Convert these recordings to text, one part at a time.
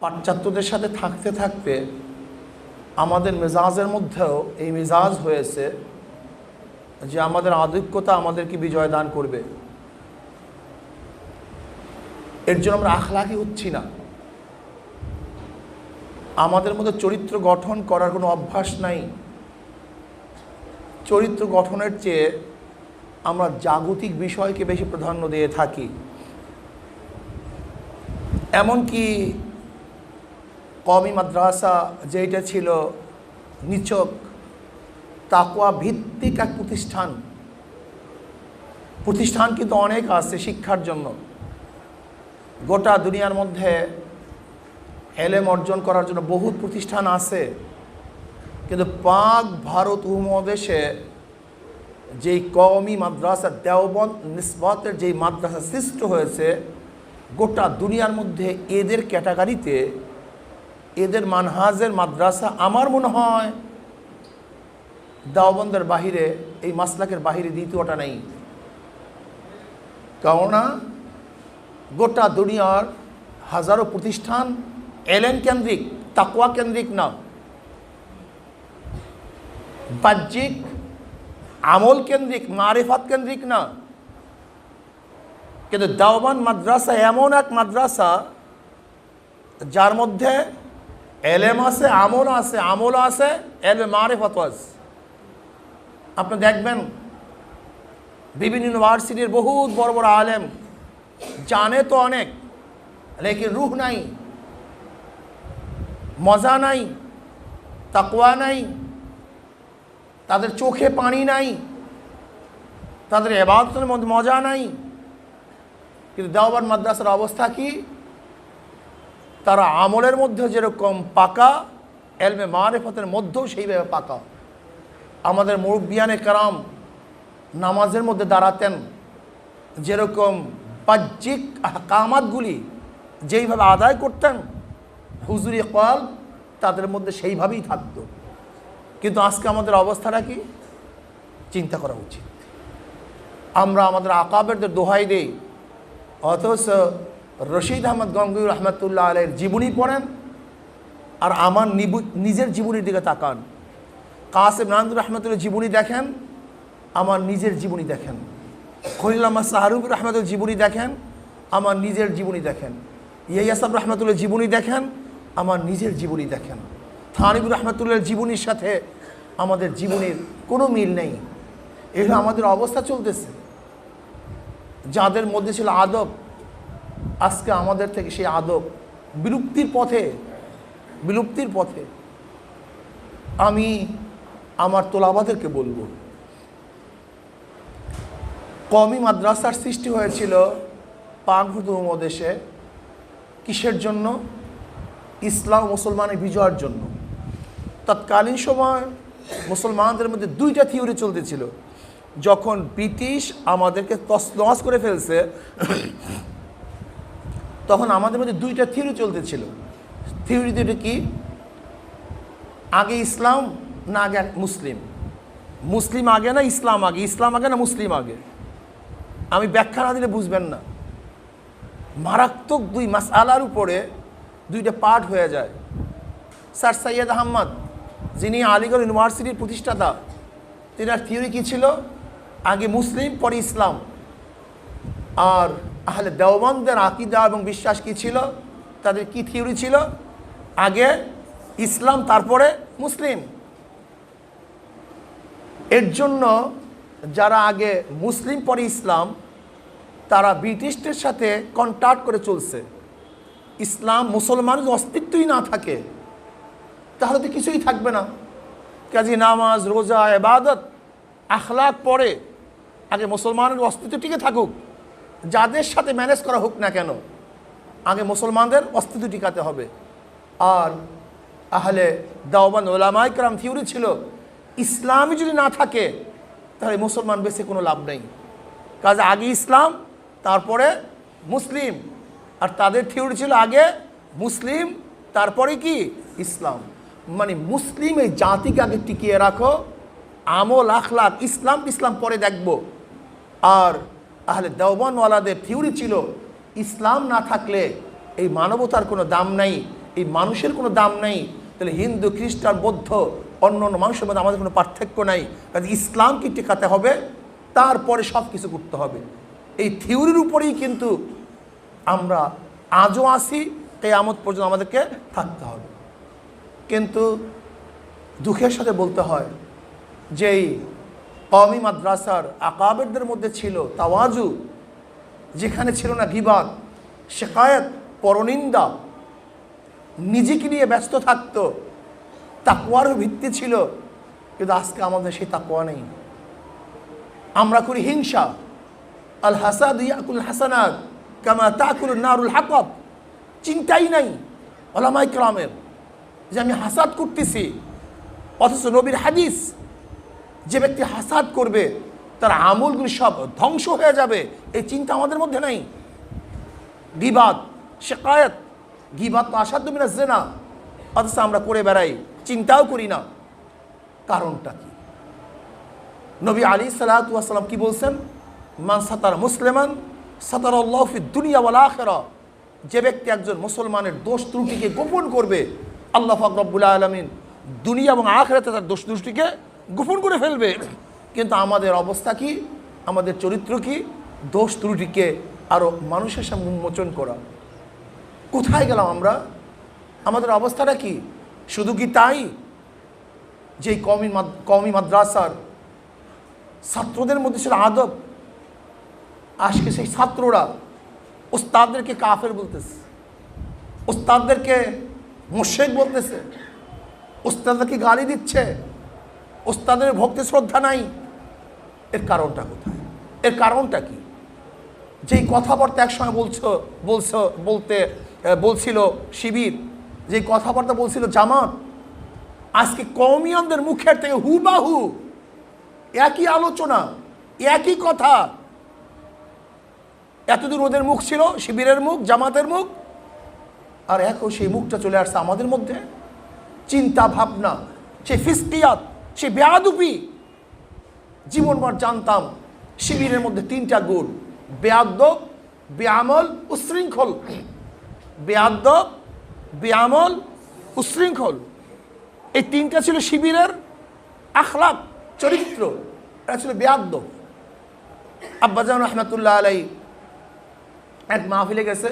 পাশ্চাত্যদের সাথে থাকতে থাকতে আমাদের মেজাজের মধ্যেও এই মেজাজ হয়েছে যে আমাদের আধিক্যতা আমাদেরকে বিজয় দান করবে। এর জন্য আমরা আখলাকি হচ্ছি না। আমাদের মধ্যে চরিত্র গঠন করার কোনো অভ্যাস নাই। চরিত্র গঠনের চেয়ে আমরা জাগতিক বিষয়কে বেশি প্রাধান্য দিয়ে থাকি। এমনকি কওমি মাদ্রাসা যেটা ছিল নিছক তাকওয়া ভিত্তিক এক প্রতিষ্ঠান কিন্তু অনেক আছে শিক্ষার জন্য। গোটা দুনিয়ার মধ্যে এলেম অর্জন করার জন্য বহুত প্রতিষ্ঠান আছে, কিন্তু পাক ভারত উপমহাদেশে যেই কওমি মাদ্রাসা দেওবন্দ নিসবতের যেই মাদ্রাসা সৃষ্টি হয়েছে, গোটা দুনিয়ার মধ্যে এদের ক্যাটাগরিতে এদের মানহাজের মাদ্রাসা আমার মনে হয় দেওবন্দের বাহিরে, এই মাসলাকের বাহিরে দ্বিতীয়টা নেই। কেননা গোটা দুনিয়ার হাজারো প্রতিষ্ঠান এলেম কেন্দ্রিক, তাকওয়া কেন্দ্রিক না, বাহ্যিক আমল কেন্দ্রিক, মারিফাত কেন্দ্রিক না। কিন্তু দেওবন্দ মাদ্রাসা এমন এক মাদ্রাসা যার মধ্যে এলেম আছে, আমল আছে, এলমে মারিফাত আছে। আপনি দেখবেন বিভিন্ন ইউনিভার্সিটির বহুত বড় বড় আলেম জানে তো অনেক, লেকিন রুহ নাই, মজা নাই, তাকওয়া নাই, তাদের চোখে পানি নাই, তাদের ইবাদতের মধ্যে মজা নাই। কিন্তু দেওবন্দ মাদ্রাসার অবস্থা কি? তারা আমলের মধ্যে যেরকম পাকা, এলমে মারিফতের মধ্যেও সেইভাবে পাকা। আমাদের মুরব্বিয়ানে কেরাম নামাজের মধ্যে দাঁড়াতেন, যেরকম বাহ্যিক আহকামাতগুলি যেইভাবে আদায় করতেন, হুজুরি কলব তাদের মধ্যে সেইভাবেই থাকতো। কিন্তু আজকে আমাদের অবস্থাটা কি? চিন্তা করা উচিত। আমরা আমাদের আকাবেরদের দোহাই দেই, অথচ রশিদ আহমদ গঙ্গুই রহমতুল্লাহ আলাইহির জীবনী পড়েন আর আমার নিজের জীবনীর দিকে তাকান। কাসেম নানদুর রহমতুল্লাহ জীবনী দেখেন, আমার নিজের জীবনী দেখেন। খলিল আহমদ শাহরুখ রহমতুল্লাহ জীবনী দেখেন, আমার নিজের জীবনী দেখেন। ইয়াহিয়া সাহেব রহমতুল্লাহ জীবনী দেখেন, আমার নিজের জীবনী দেখেন। থানিবুর রহমতুল্লাহর জীবনীর সাথে আমাদের জীবনের কোনো মিল নেই। এগুলো আমাদের অবস্থা চলতেছে। যাদের মধ্যে ছিল আদব, আজকে আমাদের থেকে সেই আদব বিলুপ্তির পথে। আমি আমার তোলাবাদেরকে বলবো, কওমি মাদ্রাসার সৃষ্টি হয়েছিল পাক ভারত উপমহাদেশে কিসের জন্য? ইসলাম মুসলমানের বিজয়ের জন্য। তৎকালীন সময় মুসলমানদের মধ্যে দুইটা থিওরি চলতেছিল। যখন ব্রিটিশ আমাদেরকে তছনছ করে ফেলছে, তখন আমাদের মধ্যে দুইটা থিওরি চলতেছিল। থিওরি দুটো কি? আগে ইসলাম না আগে মুসলিম? মুসলিম আগে না ইসলাম আগে? ইসলাম আগে না মুসলিম আগে? আমি ব্যাখ্যা না দিলে বুঝবেন না। মারাত্মক দুই মাসআলার উপরে দুইটা পার্ট হয়ে যায়। স্যার সৈয়দ আহমদ, যিনি আলিগড় ইউনিভার্সিটির প্রতিষ্ঠাতা, তিনার থিওরি কী ছিল? আগে মুসলিম পরে ইসলাম। আর আহলে দেওবন্দের আকিদা এবং বিশ্বাস কী ছিল? তাদের কি থিওরি ছিল? আগে ইসলাম তারপরে মুসলিম। এর জন্য যারা আগে মুসলিম পরে ইসলাম, তারা ব্রিটিশদের সাথে কন্ট্যাক্ট করে চলছে। ইসলাম মুসলমানের অস্তিত্বই না থাকে তাহলে তো কিছুই থাকবে না। কাজী নামাজ, রোজা, ইবাদত, আখলাক পরে আগে মুসলমানের অস্তিত্ব টিকে থাকুক। যাদের সাথে ম্যানেজ করা হোক না কেন, আগে মুসলমানদের অস্তিত্ব টিকাতে হবে। আর আহলে দেওবন্দ উলামায়ে কেরাম থিওরি ছিল, ইসলামই যদি না থাকে তাহলে মুসলমান বেশি কোনো লাভ নেই। কাজে আগে ইসলাম তারপরে মুসলিম। আর তাদের থিওরি ছিল আগে মুসলিম তারপরে কি ইসলাম। মানে মুসলিম এই জাতিকে আগে টিকিয়ে রাখো, আমল আখলাক ইসলাম পরে দেখব। আর আহলে দেওবন্দওয়ালাদের থিওরি ছিল ইসলাম না থাকলে এই মানবতার কোনো দাম নাই, এই মানুষের কোনো দাম নেই, তাহলে হিন্দু, খ্রিস্টান, বৌদ্ধ, অন্য অন্য মানুষের মধ্যে আমাদের কোনো পার্থক্য নাই। কাজে ইসলামকে টেকাতে হবে, তারপরে সব কিছু করতে হবে। এই থিওরির উপরেই কিন্তু আমরা আজও আসি, কিয়ামত পর্যন্ত আমাদেরকে থাকতে হবে। কিন্তু দুঃখের সাথে বলতে হয় যে এই কওমি মাদ্রাসার আকাবেরদের মধ্যে ছিল তাওয়াজু, যেখানে ছিল না গীবত, শিকায়েত, পরনিন্দা, নিজেকে নিয়ে ব্যস্ত থাকতো, তাকওয়ারও ভিত্তি ছিল। কিন্তু আজকে আমাদের সেই তাকওয়া নেই। আমরা করি হিংসা। আল হাসাদ ইয়াকুল হাসানাত কামা তাকুলুন নারুল হাতাব। চিন্তাই নাই উলামায়ে কেরামের যে আমি হাসাদ করতেছি, অথচ নবীর হাদিস, যে ব্যক্তি হাসাদ করবে তার আমলগুলি সব ধ্বংস হয়ে যাবে, এই চিন্তা আমাদের মধ্যে নাই। গীবত, শিকায়েত, গীবত তো আসাধ্য মিনাজ জিনা, অথচ আমরা করে বেড়াই, চিন্তাও করি না। কারণটা কি? নবী আলাইহিস সালাতু ওয়াস সালাম কি বলছেন? মান সাতার মুসলিমান সাতারাল্লাহু ফিদ দুনিয়া ওয়াল আখিরা। যে ব্যক্তি একজন মুসলমানের দোষ ত্রুটিকে গোপন করবে, আল্লাহ পাক রব্বুল আলামিন দুনিয়া এবং আখিরাতে তার দোষ ত্রুটিকে গোপন করে ফেলবে। কিন্তু আমাদের অবস্থা কি? আমাদের চরিত্র কি? দোষ ত্রুটিকে আরও মানুষের সামনে উন্মোচন করা। কোথায় গেলাম আমরা? আমাদের অবস্থাটা কি? শুধু কি তাই যে কওমি মাদ্রাসার ছাত্রদের মধ্যে ছিল আদব, আজকে সেই ছাত্ররা উস্তাদদেরকে কাফের বলতেছে, উস্তাদদেরকে মুশরিক বলতেছে, উস্তাদদেরকে গালি দিচ্ছে, উস্তাদের ভক্তি শ্রদ্ধা নাই। এর কারণটা কোথায়? এর কারণটা কি? যেই কথাবার্তা একসময় বলছিল শিবির, যেই কথাবার্তা বলছিল জামাত, আজকে কওমিয়ানদের মুখের থেকে হুবাহু একই আলোচনা, একই কথা। এতদিন ওদের মুখ ছিল, শিবিরের মুখ, জামাতের মুখ, আর এখন সেই মুখটা চলে আসছে আমাদের মধ্যে। চিন্তা ভাবনা, সেই ফিসকিয়াত, সেই বেয়াদুপি। জীবনভর জানতাম শিবিরের মধ্যে তিনটা গুণ: বেয়াদব, বেআমল, উশৃঙ্খল। বেয়াদব, বেআমল, উশৃঙ্খল, এই তিনটা ছিল শিবিরের আখলাক, চরিত্র। এটা ছিল বেয়াদব। আব্বাজান রহমাতুল্লাহ আলাই এক মাহফিলে গেছে।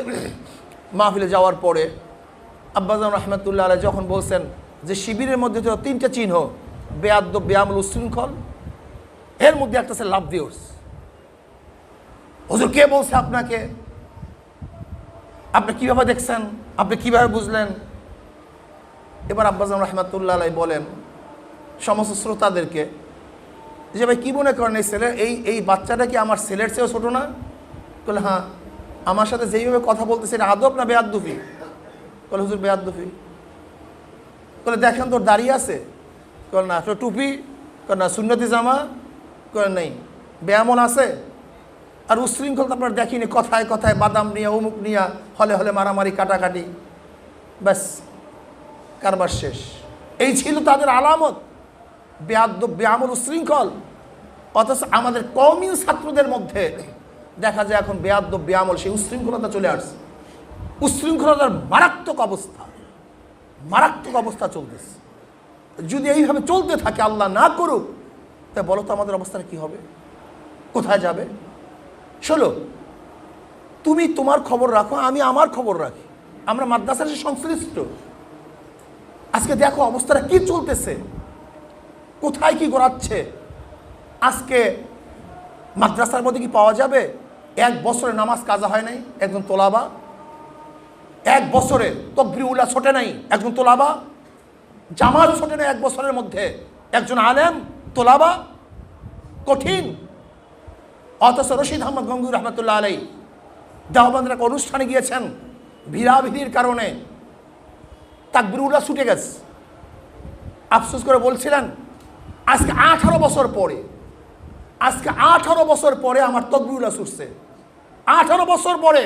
মাহফিলে যাওয়ার পরে আব্বাজান রহমাতুল্লাহ আলাই যখন বলছেন যে শিবিরের মধ্যে তো তিনটা চিহ্ন, বেয়াদব, বেআমল, উশৃঙ্খল, এর মধ্যে একটা আছে লাভ দিওর্স। হুজুর কে বলছে আপনাকে? আপনি কিভাবে দেখছেন? আপনি কিভাবে বুঝলেন? এবার আব্বাজান রহমাতুল্লাহ আলাই বলেন সমস্ত শ্রোতাদেরকে যে ভাই কি মনে করেন, এই ছেলে, এই বাচ্চাটা কি আমার ছেলের চেয়েও ছোটো না? বলে হ্যাঁ। আমার সাথে যেইভাবে কথা বলতেছে এটা আদব না বেয়াদবি? বলে হুজুর বেয়াদবি। বলে দেখেন তোর দাঁড়িয়ে আছে? বলে না। তোর টুপি? বলে না। সুন্নতি জামা? করে নেই। বেয়ামল আছে? আর উশৃঙ্খল তো আপনার দেখিনি, কথায় কথায় বাদাম নিয়ে, অমুক নিয়ে, হলে হলে মারামারি, কাটাকাটি, ব্যাস কারবার শেষ। এই ছিল তাদের আলামত, বেয়াদব, বেআমল, উশৃঙ্খল। অথচ আমাদের কওমি ছাত্রদের মধ্যে দেখা যায় এখন বেয়াদব, বেআমল, সেই উশৃঙ্খলতা চলে আসছে। উশৃঙ্খলতার মারাত্মক অবস্থা চলতেছে। যদি এইভাবে চলতে থাকে, আল্লাহ না করুক, তা বলো তো আমাদের অবস্থাটা কি হবে? কোথায় যাবে? শোনো, তুমি তোমার খবর রাখো, আমি আমার খবর রাখি। আমরা মাদ্রাসার সাথে সংশ্লিষ্ট। আজকে দেখো অবস্থাটা কি চলতেছে, কোথায় কি গড়াচ্ছে। আজকে মাদ্রাসার মধ্যে কি পাওয়া যাবে 1 বছরে নামাজ কাজা হয় নাই একজন তোলাবা? 1 বছরে তাকবীরুল্লাহ ছোটে নাই একজন তোলাবা? জামাত ছোটে নাই 1 বছরের মধ্যে একজন আলেম তোলাবা? কঠিন। অথচ রশিদ আহমদ গঙ্গুর রহমতুল্লাহ আলাই দেওবন্দের এক অনুষ্ঠানে গিয়েছেন, ভিড়াভিড়ির কারণে তাকবীরুল্লাহ ছুটে গেছে। আফসোস করে বলছিলেন আজকে 18 বছর পরে আমার তাকবীরুল্লাহ ছুটছে। 18 বছর পরে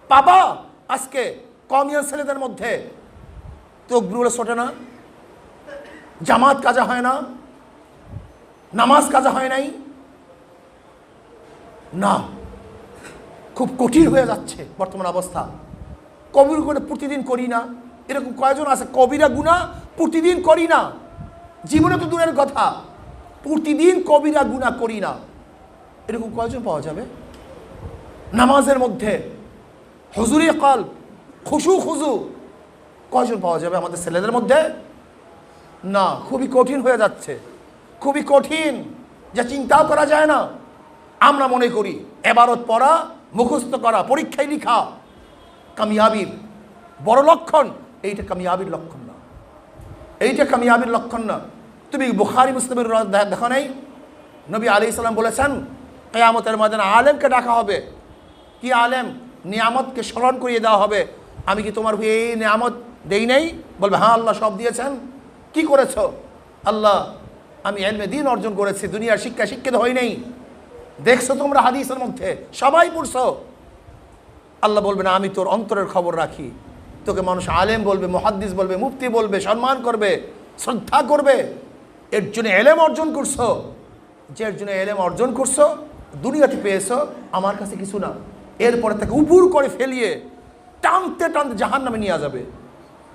বাবা, আজকে কওমিয়ান ছেলেদের মধ্যে তাকবীরুল্লাহ ছোটে না, জামাত কাজা হয় না, নামাজ কাজা হয় নাই। না, খুব কঠিন হয়ে যাচ্ছে বর্তমান অবস্থা। কবির গুনাহ প্রতিদিন করি না, এরকম কয়জন আছে কবিরা গুনাহ প্রতিদিন করি না? জীবনে তো দূরের কথা, প্রতিদিন কবিরা গুনাহ করি না, এরকম কয়জন পাওয়া যাবে? নামাজের মধ্যে হুজুরি কলব, খুশু খুজু কয়জন পাওয়া যাবে আমাদের ছেলেদের মধ্যে? না, খুবই কঠিন হয়ে যাচ্ছে, খুবই কঠিন, যা চিন্তাও করা যায় না। আমরা মনে করি এবারত পড়া, মুখস্থ করা, পরীক্ষায় লিখা কামিয়াবির বড় লক্ষণ। এইটা কামিয়াবির লক্ষণ না, এইটা কামিয়াবির লক্ষণ না। তুমি বুখারী মুসলিমের দেখো নাই? নবী আলাইহিস সালাম বলেছেন কিয়ামতের ময়দানে আলেমকে ডাকা হবে। কি আলেম? নিয়ামতকে স্মরণ করিয়ে দেওয়া হবে। আমি কি তোমার এই নিয়ামত দেই নাই? বলবে হ্যাঁ আল্লাহ সব দিয়েছেন। কি করেছো? আল্লাহ আমি ইলমে দ্বীন অর্জন করেছি, দুনিয়ার শিক্ষিত হই নাই। দেখছো তোমরা হাদিসের মধ্যে সবাই পড়ছো। আল্লাহ বলবে না, আমি তোর অন্তরের খবর রাখি, তোকে মানুষ আলেম বলবে, মুহাদ্দিস বলবে, মুফতি বলবে, সম্মান করবে, শ্রদ্ধা করবে। এর জন্য এলেম অর্জন করছো, যে এর জন্য এলেম অর্জন করছো দুনিয়াতে পেয়েছো, আমার কাছে কিছু না। এরপরে তাকে উপর করে ফেলিয়ে টানতে টানতে জাহান্নামে নিয়ে যাবে।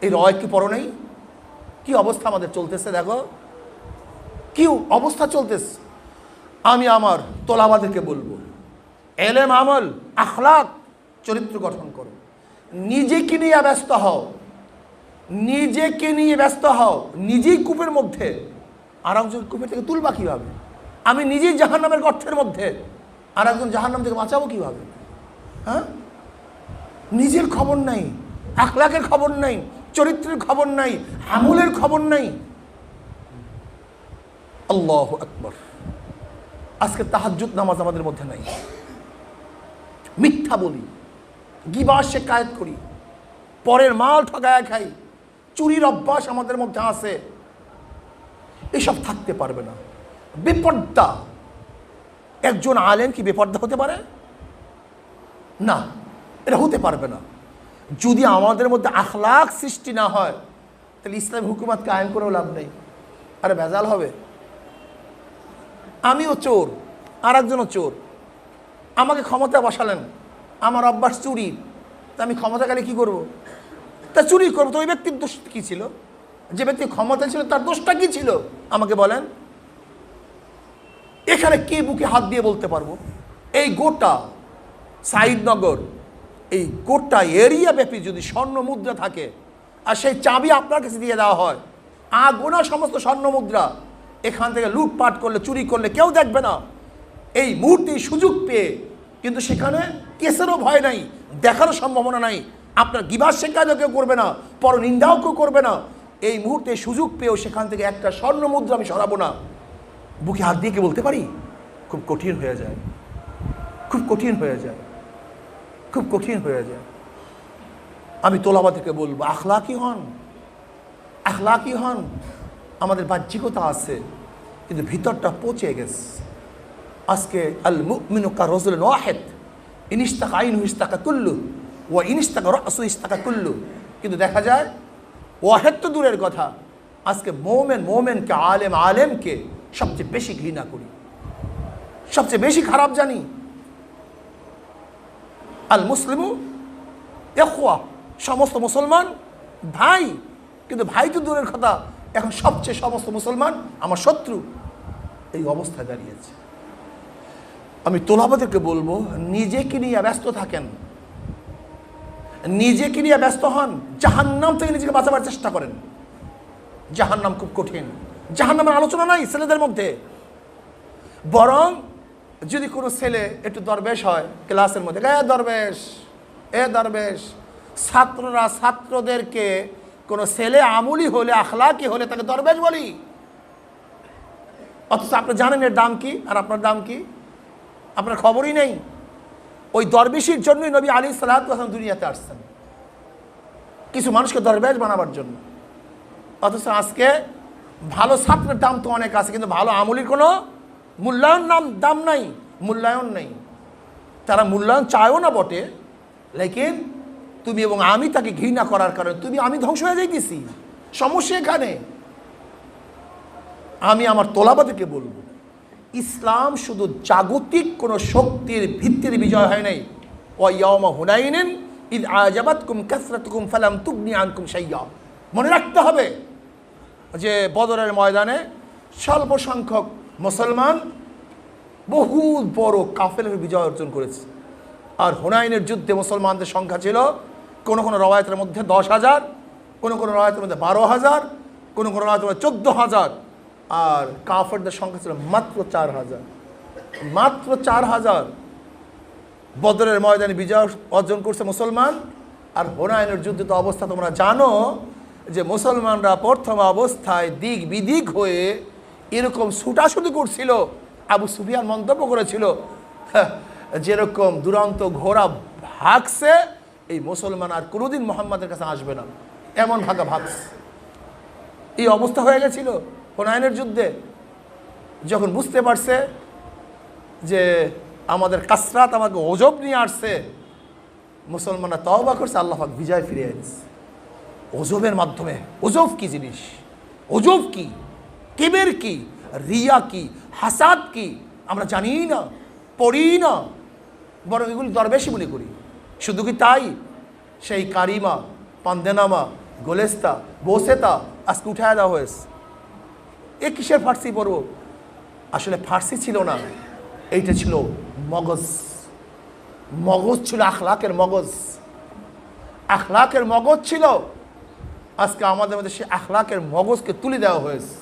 এই রয় কি পড়ো নেই? কি অবস্থা আমাদের চলতেছে দেখো, কি অবস্থা চলতেছে। আমি আমার তোলাবাদেরকে বলবো, এলেম, আমল, আখলাক, চরিত্র গঠন করো। নিজেকে নিয়ে ব্যস্ত হও, নিজেকে নিয়ে ব্যস্ত হও। নিজেই কূপের মধ্যে, আর একজন কূপের থেকে তুলবা কীভাবে? আমি নিজেই জাহান্নামের গর্তের মধ্যে, আর একজন জাহান্নাম থেকে বাঁচাবো কীভাবে? হ্যাঁ, নিজের খবর নাই, আখলাকের খবর নাই, চরিত্রের খবর নাই, আমলের খবর নাই। আল্লাহু আকবার। আজকে তাহাজ্জুদ নামাজ আমাদের মধ্যে নাই। মিথ্যা বলি, গিবত শিকায়ত করি, পরের মাল ঠকায়া খাই, চুরির অভ্যাস আমাদের মধ্যে আছে। এসব থাকতে পারবে না। বেপর্দা একজন আলেম কি বেপর্দা হতে পারে? না, এটা হতে পারবে না। যদি আমাদের মধ্যে আখলাক সৃষ্টি না হয়, তাহলে ইসলাম হুকুমত কায়েম করেও লাভ নেই। আরে ভেজাল হবে। আমিও চোর, আর একজনও চোর, আমাকে ক্ষমতা বসালেন, আমার অভ্যাস চুরি, তা আমি ক্ষমতা গেলে কী করবো? তা চুরি করবো। তো ওই ব্যক্তির দোষ কী ছিল? যে ব্যক্তি ক্ষমতা ছিল তার দোষটা কী ছিল আমাকে বলেন। এখানে কে বুকে হাত দিয়ে বলতে পারবো? এই গোটা সাইদনগর, এই গোটা এরিয়া ব্যাপী যদি স্বর্ণ মুদ্রা থাকে, আর সেই চাবি আপনার কাছে দিয়ে দেওয়া হয়, আগুনা সমস্ত স্বর্ণ মুদ্রা এখান থেকে লুটপাট করলে, চুরি করলে কেউ দেখবে না। এই মুহূর্তে সুযোগ পেয়ে, কিন্তু সেখানে কেসেরও ভয় নাই, দেখারও সম্ভাবনা নাই, আপনার গিবত শিকায়ত কেউ করবে না, পরনিন্দাও কেউ করবে না। এই মুহূর্তে সুযোগ পেয়েও সেখান থেকে একটা স্বর্ণ মুদ্রা আমি সরাবো না, বুকে হাত দিয়ে কি বলতে পারি? খুব কঠিন হয়ে যায়, খুব কঠিন হয়ে যায়, খুব কঠিন হয়ে যায়। আমি তোলাবাদেরকে বলবো, আখলাকি হন, আখলাকি হন। আমাদের বাহ্যিকতা আছে, কিন্তু ভিতরটা পচে গেছে। আজকে আল মুমিনু কারজুলিন ওয়াহিদ, ইন ইশতাকা আইনুহু ইশতাকা কুল্লু ওয়া ইন ইশতাকা রাসুহু ইশতাকা কুল্লু। কিন্তু দেখা যায় ওয়াহিদ তো দূরের কথা, আজকে মোমেনকে, আলেমকে সবচেয়ে বেশি ঘৃণা করি, সবচেয়ে বেশি খারাপ জানি। আল মুসলিমু ইখওয়া, সমস্ত মুসলমান ভাই, কিন্তু ভাই তো দূরের কথা, এখন সবচেয়ে সমস্ত মুসলমান আমার শত্রু। এই অবস্থায় দাঁড়িয়েছে। আমি তোলাবাদেরকে বলবো, নিজেকে নিয়ে ব্যস্ত থাকেন, নিজেকে নিয়ে ব্যস্ত হন, জাহান্নাম থেকে নিজেকে বাঁচাবার চেষ্টা করেন। জাহান্নাম খুব কঠিন, জাহান্নামের আলোচনা নাই ছেলেদের মধ্যে। বরং যদি কোনো ছেলে একটু দরবেশ হয় ক্লাসের মধ্যে, এ দরবেশ, ছাত্ররা ছাত্রদেরকে কোনো ছেলে আমলি হলে, আখলাকি হলে তাকে দরবেশ বলি। অথচ আপনি জানেন এর দাম কি আর আপনার দাম কি? আপনার খবরই নেই। ওই দরবেশির জন্যই নবী আলাইহিস সালাতু ওয়াস সালাম দুনিয়াতে আসছেন, কিছু মানুষকে দরবেশ বানাবার জন্য। অথচ আজকে ভালো ছাত্রের দাম তো অনেক আছে, কিন্তু ভালো আমলির কোনো দাম নাই, মূল্যায়ন নেই। তারা মূল্যায়ন চায়ও না বটে, লেকিন তুমি এবং আমি তাকে ঘৃণা করার কারণে আমি ধ্বংস হয়ে যাইতেছি। সমস্যা এখানে। আমি আমার তোলাবাদেরকে বলবো, ইসলাম শুধু জাগতিক কোনো শক্তির ভিত্তিতে বিজয় হয় নাই। ওয়া ইয়াউমা হুনাইনিন ইদ আজাবাতকুম কাসরাতুকুম ফালাম তুগনি আনকুম শাইয়া। মনে রাখতে হবে যে বদরের ময়দানে স্বল্প সংখ্যক মুসলমান বহু বড় কাফেলের বিজয় অর্জন করেছে। আর হুনাইনের যুদ্ধে মুসলমানদের সংখ্যা ছিল কোনো কোনো রওয়ায়াতের মধ্যে 10,000, কোনো কোনো রওয়ায়াতের মধ্যে 12,000, কোনো কোনো রওয়ায়াতের মধ্যে 14,000, আর কাফেরদের সংখ্যা ছিল মাত্র 4,000। মাত্র 4,000 বদরের ময়দানে বিজয় অর্জন করছে মুসলমান। আর হুনাইনের যুদ্ধে তো অবস্থা তোমরা জানো যে মুসলমানরা প্রথম অবস্থায় দিক বিদিক হয়ে এরকম ছুটাছুটি করছিল। আবু সুফিয়ান মন্তব্য করেছিল, যেরকম দুরন্ত ঘোড়া ভাগছে এই মুসলমান আর কোনোদিন মোহাম্মদের কাছে আসবে না, এমন ভাগা ভাগছে। এই অবস্থা হয়ে গেছিল হুনাইনের যুদ্ধে। যখন বুঝতে পারছে যে আমাদের কাসরাত আমাকে ওজব নিয়ে আসছে, মুসলমানরা তওবা করছে, আল্লাহ পাক বিজয় ফিরিয়ে এনেছে ওজবের মাধ্যমে। ওজব কি জিনিস, ওজব কি, কিবের কি, রিয়া কি, হাসাদ কি আমরা জানি না, পড়ি না, বরং এগুলি দরবেশি মনে করি। শুধু কি তাই, সেই কারিমা, পান্দেনামা, গোলেস্তা, বোসেতা আজকে উঠায় দেওয়া হয়েছে। এ কিসের ফার্সি পড়ব? আসলে ফার্সি ছিল না, এইটা ছিল মগজ। মগজ ছিল আখলাকের মগজ, আখলাকের মগজ ছিল। আজকে আমাদের মধ্যে সে আখলাকের মগজকে তুলে দেওয়া হয়েছে।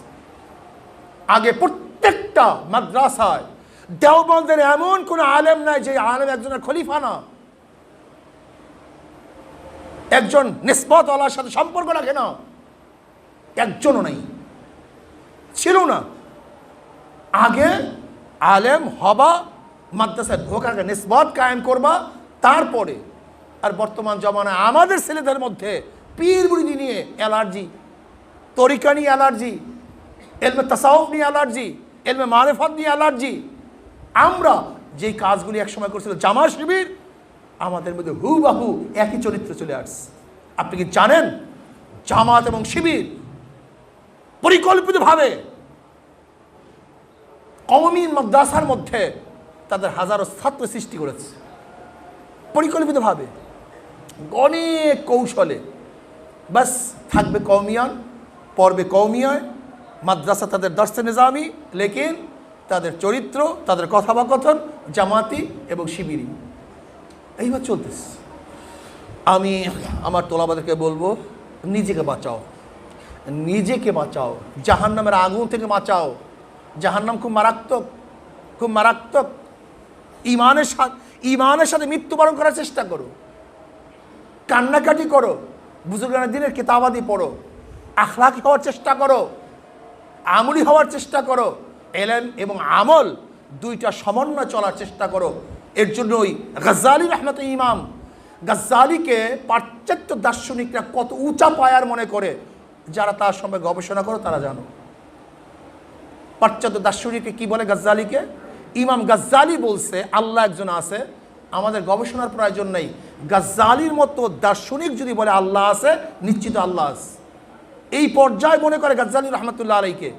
আগে প্রত্যেকটা মাদ্রাসায় দেওবন্দের এমন কোন আলেম নাই যে আলেম একজনের খলিফা না, একজন নিসবত আল্লাহর সাথে সম্পর্ক রাখে না, একজনও নাই, ছিল না। আগে আলেম হবা, মাদ্রাসায় ঢোকার নিসবত কায়েম করবা, তারপরে। আর বর্তমান জমানায় আমাদের ছেলেদের মধ্যে পীর মুরিদি নিয়ে অ্যালার্জি, তরিকা নিয়ে অ্যালার্জি, এলমে তাসাউফ নিয়ে অ্যালার্জি, এলমে মারিফাত নিয়ে অ্যালার্জি। আমরা যেই কাজগুলি একসময় করছিল জামা শিবির, আমাদের মধ্যে হুবাহু একই চরিত্র চলে আসছে। আপনি কি জানেন জামাত এবং শিবির পরিকল্পিতভাবে কওমি মাদ্রাসার মধ্যে তাদের হাজারো ছাত্র সৃষ্টি করেছে, পরিকল্পিতভাবে, অনেক কৌশলে। বাস থাকবে কওমিয়ান, পড়বে কওমিয়ায়, মাদ্রাসা তাদের দর্শে নিজামি, লেকিন তাদের চরিত্র, তাদের কথোপকথন জামাতি এবং শিবিরি। এইবার চলতেছে। আমি আমার তোলাবাদেরকে বলবো, নিজেকে বাঁচাও, নিজেকে বাঁচাও, জাহান্নামের আগুন থেকে বাঁচাও। জাহান্নাম খুব মারাত্মক, খুব মারাত্মক। ইমানের সাথে মৃত্যুবরণ করার চেষ্টা করো, কান্নাকাটি করো, বুজুর্গানের দিনের কিতাবাদি পড়ো, আখলাকি হওয়ার চেষ্টা করো, আমলি হওয়ার চেষ্টা করো। এলেম এবং আমল দুইটা সমন্বয় চলার চেষ্টা করো। এর জন্যই গাজ্জালি রহমত ইমাম, গাজ্জালিকে পাশ্চাত্য দার্শনিকরা কত উঁচা পায়ার মনে করে। যারা তার সম্পর্কে গবেষণা করো তারা জানো। পাশ্চাত্য দার্শনিককে কি বলে গাজ্জালিকে? ইমাম গাজ্জালি বলছে আল্লাহ একজন আছে, আমাদের গবেষণার প্রয়োজন নেই। গাজ্জালির মতো দার্শনিক যদি বলে আল্লাহ আছে, নিশ্চিত আল্লাহ আছে, এই পর্যায়ে মনে করে গাজ্জালি রহমতুল্লাহ আলাইকে।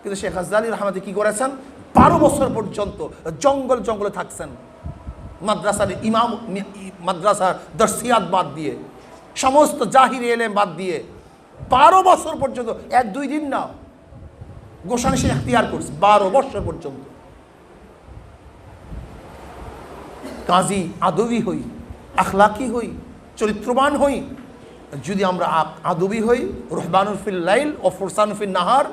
কিন্তু শেখ গাজ্জালি রহমতে কি করেছেন? 12 বছর পর্যন্ত জঙ্গলে থাকছেন, মাদ্রাসার ইমাম, মাদ্রাসার দর্শিয়াত বাদ দিয়ে, সমস্ত জাহির এলেম বাদ দিয়ে 12 বছর পর্যন্ত, 1-2 দিন না, গোসানি সে এখতিয়ার করছে 12 বছর পর্যন্ত। কাজী আদবি হই, আখলাকি হই, চরিত্রবান হই। যদি আমরা আদবি হই, রহবানুল ফিল লাইল ও ফুরসানুল ফিল নাহার,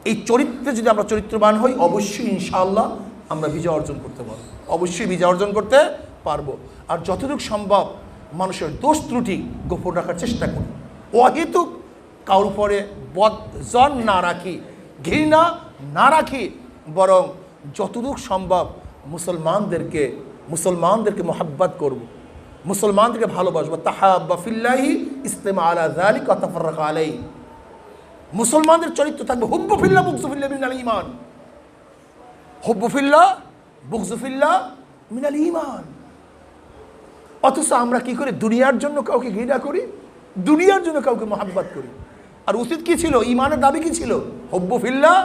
এই চরিত্রে যদি আমরা চরিত্রবান হই, অবশ্যই ইনশাআল্লাহ আমরা বিজয় অর্জন করতে পারবো, অবশ্যই বিজয় অর্জন করতে পারবো। আর যতটুকু সম্ভব মানুষের দোষ ত্রুটি গোপন রাখার চেষ্টা করি, অহেতুক কারোর উপরে বদজন না রাখি, ঘৃণা না রাখি, বরং যতটুকু সম্ভব মুসলমানদেরকে মোহাব্বত করব, মুসলমানদেরকে ভালোবাসবো। তাহাব্বা ফিল্লাহি ইসলাম আলা যালিকা তাফাররাকা আলাইহি। মুসলমানদের চরিত্র থাকবে হুব্বু ফিল্লাহ বুগযু ফিল্লাহ মিনাল ঈমান, হুব্বু ফিল্লাহ বুগযু ফিল্লাহ মিনাল ঈমান। অথচ আমরা কি করি? দুনিয়ার জন্য কাউকে ঘৃণা করি, দুনিয়ার জন্য কাউকে মোহাব্বত করি। আর উচিত কি ছিল? ঈমানের দাবি কি ছিল? হুব্বু ফিল্লাহ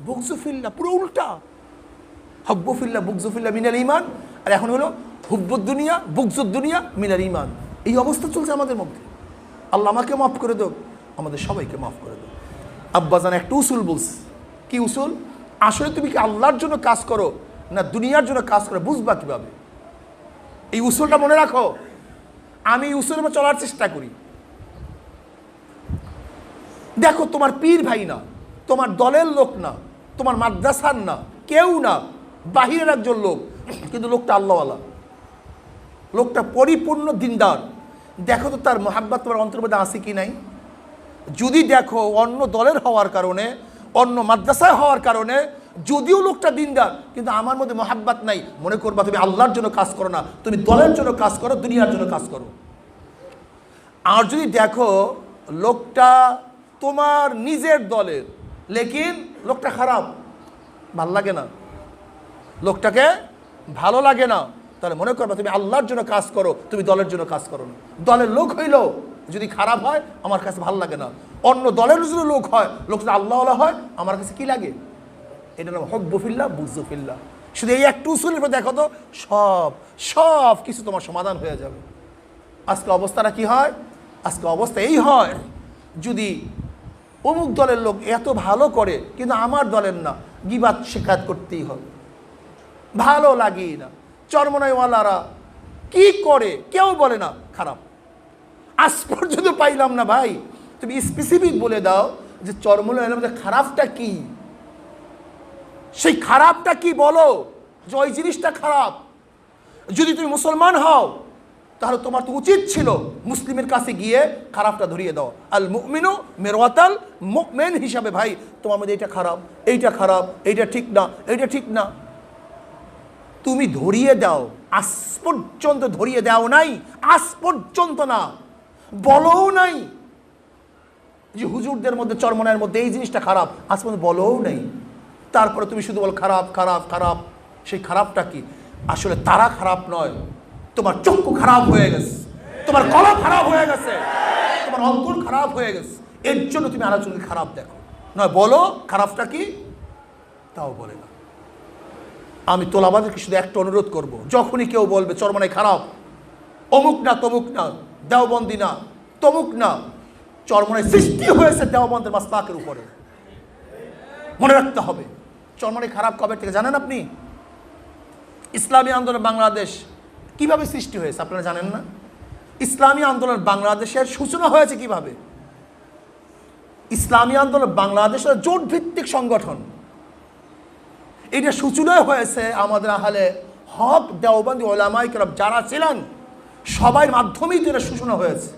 বুগযু ফিল্লাহ, পুরো উল্টা। হুব্বু ফিল্লাহ বুগযু ফিল্লাহ মিনাল ঈমান, আর এখন হলো হুব্বুদ দুনিয়া বুগযুদ দুনিয়া মিনাল ঈমান। এই অবস্থা চলছে আমাদের মধ্যে। আল্লাহ আমাকে মাফ করে দেব, আমাদের সবাইকে মাফ করে দেব। আব্বাজান একটা উসুল বলছে। কি উসুল? আসলে তুমি কি আল্লাহর জন্য কাজ করো না দুনিয়ার জন্য কাজ করো, বুঝবা কিভাবে? এই উসুলটা মনে রাখো। আমি এই উসুলের উপর চলার চেষ্টা করি। দেখো, তোমার পীর ভাই না, তোমার দলের লোক না, তোমার মাদ্রাসার না, কেউ না, বাহিরের একজন লোক, কিন্তু লোকটা আল্লাহওয়ালা, লোকটা পরিপূর্ণ দিনদার। দেখো তো তার মোহাব্বত তোমার অন্তরের মধ্যে আছে কি নাই। যদি দেখো অন্য দলের হওয়ার কারণে, অন্য মাদ্রাসায় হওয়ার কারণে যদিও লোকটা দিনদার, কিন্তু আমার মধ্যে মোহাব্বত নাই, মনে করবা তুমি আল্লাহর জন্য কাজ করো না, তুমি দলের জন্য কাজ করো, দুনিয়ার জন্য কাজ করো। আর যদি দেখো লোকটা তোমার নিজের দলের, লেকিন লোকটা খারাপ, ভাল লাগে না, লোকটাকে ভালো লাগে না, তাহলে মনে করবা তুমি আল্লাহর জন্য কাজ করো, তুমি দলের জন্য কাজ করো না। দলের লোক হইল যদি খারাপ হয় আমার কাছে ভালো লাগে না, অন্য দলের যদি লোক হয়, লোক যদি আল্লাহওয়ালা হয় আমার কাছে কি লাগে? এটা নাম হব্বু ফিল্লাহ, বুযযু ফিল্লাহ। শুধু এই একটু উসুলের উপর দেখো তো সব কিছু তোমার সমাধান হয়ে যাবে। আজকে অবস্থাটা কি হয়? আজকে অবস্থা এই হয়, যদি অমুক দলের লোক এত ভালো করে কিন্তু আমার দলের না, গিবাত শিকায়ত করতেই হবে, ভালো লাগেই না। চরমনাইওয়ালারা কি করে কেউ বলে না খারাপ। আজ পর্যন্ত পাইলাম না ভাই, তুমি স্পেসিফিক বলে দাও যে চরমনাইওয়ালার মধ্যে খারাপটা কি, সেই খারাপটা কি বলো, যে ওই জিনিসটা খারাপ। যদি তুমি মুসলমান হও তাহলে তোমার তো উচিত ছিল মুসলিমের কাছে গিয়ে খারাপটা ধরিয়ে দাও। আল মুমিনু মিরওয়াতাল মুমিন হিসাবে, ভাই তোমার মধ্যে এইটা খারাপ, এইটা খারাপ, এইটা ঠিক না, এইটা ঠিক না, তুমি ধরিয়ে দাও। আজ পর্যন্ত ধরিয়ে দাও নাই, আজ পর্যন্ত না, বলও নাই যে হুজুরদের মধ্যে চরমনায়ের মধ্যে এই জিনিসটা খারাপ, আজ পর্যন্ত বলও নাই। তারপরে তুমি শুধু বলো খারাপ খারাপ খারাপ। সেই খারাপটা কি? আসলে তারা খারাপ নয়, তোমার চক্ষু খারাপ হয়ে গেছে, তোমার কলম খারাপ হয়ে গেছে, তোমার অন্তর খারাপ হয়ে গেছে, এর জন্য তুমি আলোচনাকে খারাপ দেখো। নয় বলো খারাপটা কি, তাও বলে না। আমি তোলাবাদেরকে শুধু একটা অনুরোধ করব, যখনই কেউ বলবে চরমনাই খারাপ, অমুক না তমুক না, দেওবন্দি না তমুক না, চরমনাই সৃষ্টি হয়েছে দেওবন্দের মাসলাকের উপরে, মনে রাখতে হবে। চরমনাই খারাপ কবে থেকে জানেন আপনি? ইসলামী আন্দোলন বাংলাদেশ কিভাবে সৃষ্টি হয়েছে আপনারা জানেন না? ইসলামী আন্দোলন বাংলাদেশের সূচনা হয়েছে কিভাবে? ইসলামী আন্দোলন বাংলাদেশের জোট ভিত্তিক সংগঠন, এটা সূচনা হয়েছে আমাদের আহলে হক দেওবন্দি ওলামায়ে কেরাম যারা ছিলেন সবার মাধ্যমেই তো এটা সূচনা হয়েছে।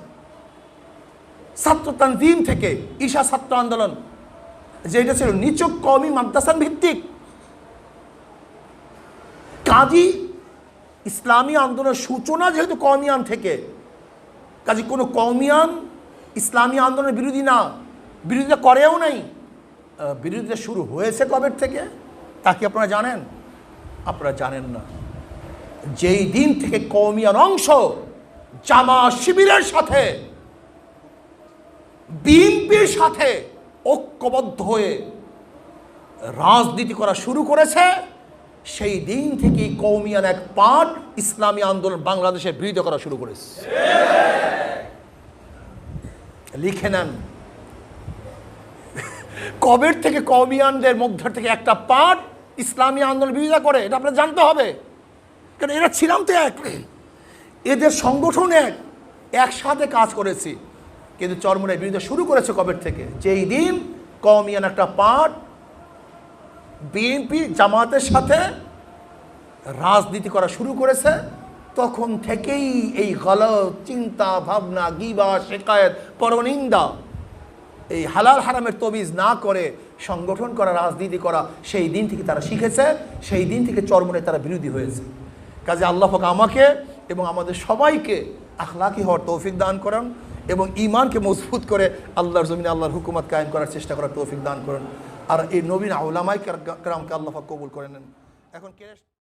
ছাত্র তানজিম থেকে ঈশা ছাত্র আন্দোলন, যেটা ছিল নিচক কওমি মাদ্রাসান ভিত্তিক, কাজী ইসলামী আন্দোলনের সূচনা যেহেতু কওমিয়ান থেকে, কাজী কোনো কওমিয়ান ইসলামী আন্দোলনের বিরোধী না, বিরোধিতা করেও নাই। বিরোধিতা শুরু হয়েছে কবে থেকে তা কি আপনারা জানেন? আপনারা জানেন না। যেই দিন থেকে কওমিয়ান অংশ জামা শিবিরের সাথে, বিএনপির সাথে ঐক্যবদ্ধ হয়ে রাজনীতি করা শুরু করেছে, সেই দিন থেকেই কওমিয়ান এক পার্ট ইসলামী আন্দোলন বাংলাদেশের বিরোধিতা করা শুরু করেছে। লিখে নেন, কবের থেকে কওমিয়ানদের মধ্যে থেকে একটা পার্ট ইসলামী আন্দোলন বিরোধিতা করে, এটা আপনার জানতে হবে। কারণ এরা ছিলাম তো এক, এদের সংগঠন একসাথে কাজ করেছি, কিন্তু চরমনাই বিরোধিতা শুরু করেছে কবের থেকে? যেই দিন কওমিয়ান একটা পার্ট বিএনপি জামাতের সাথে রাজনীতি করা শুরু করেছে, তখন থেকেই এই গলত চিন্তা ভাবনা, গিবা, শিকায়েত, পরনিন্দা, এই হালাল হারামের তবিজ না করে সংগঠন করা, রাজনীতি করা, সেই দিন থেকে তারা শিখেছে, সেই দিন থেকে চরমনাই তারা বিরোধী হয়েছে। কাজে আল্লাহ পাক আমাকে এবং আমাদের সবাইকে আখলাকি হওয়ার তৌফিক দান করেন এবং ঈমানকে মজবুত করে আল্লাহর জমিনে আল্লাহর হুকুমত কায়েম করার চেষ্টা করার তৌফিক দান করেন। আর এই নবীন উলামায়ে কেরামকে আল্লাহ পাক কবুল করে নেন। এখন